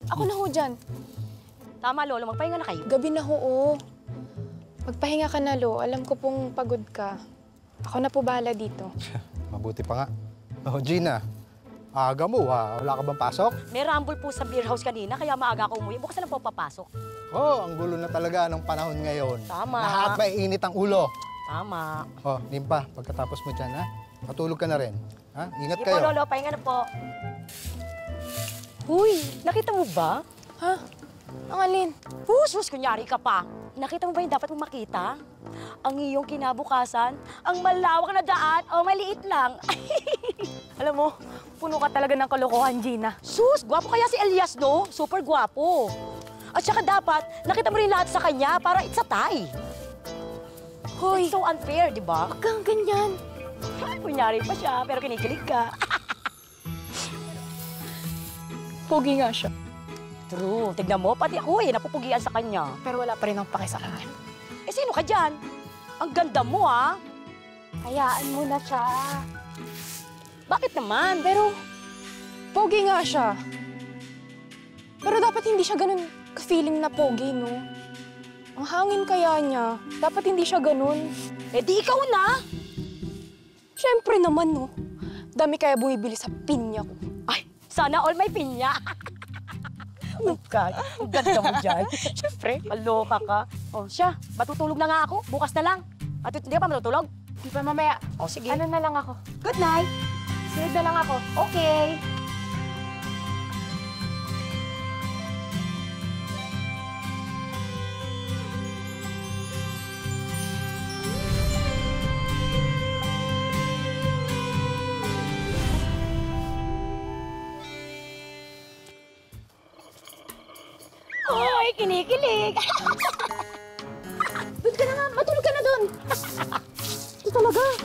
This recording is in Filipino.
Ako na ho dyan. Tama, Lolo. Magpahinga na kayo. Gabi na ho, oh. Magpahinga ka na, Lo. Alam ko pong pagod ka. Ako na po bahala dito. Mabuti pa nga. Oh, Gina. Aga mo, ha? Wala ka bang pasok? May rumble po sa beer house kanina, kaya maaga ako umuwi. Bukas na lang po papasok. Oh, ang gulo na talaga ng panahon ngayon. Tama. Lahat mainit ang ulo. Tama. Oh, Nimpa, pagkatapos mo dyan, ha? Matulog ka na rin. Ha? Ingat Sige kayo. po, Lolo. Pahinga na po. Huy, nakita mo ba? Ha? Ang alin? Sus, kunyari ka pa. Nakita mo ba yung dapat mong makita? Ang iyong kinabukasan, ang malawak na daan o maliit lang. Alam mo, puno ka talaga ng kalokohan, Gina. Sus, gwapo kaya si Elias, no? Super gwapo. At saka dapat, nakita mo rin lahat sa kanya para it's a tie. Hoy, It's so unfair, di ba? wag kang ganyan. Kunyari pa siya, pero kinikilig ka. Pogi nga siya. True. Tignan mo, pati ako napupugian sa kanya. Pero wala pa rin ang pake sa kanya. Eh, sino ka dyan? Ang ganda mo, ha? Hayaan mo na siya. Bakit naman? Pero, pogi nga siya. Pero dapat hindi siya ganun ka-feeling na pogi, no? Ang hangin kaya niya. Dapat hindi siya ganun. Eh, di ikaw na. Siyempre naman, no? Dami kaya bumibili sa pinya ko. Ay, sana all may pinya. Oh my God, ang ganda mo dyan. Siyempre, maloka ka. Oh, siya, matutulog na nga ako. Bukas na lang. Hindi ka pa matutulog? Di pa mamaya. Oh, sige. Ano na lang ako? Good night. Sunod na lang ako. Okay. Oy, kinikilig.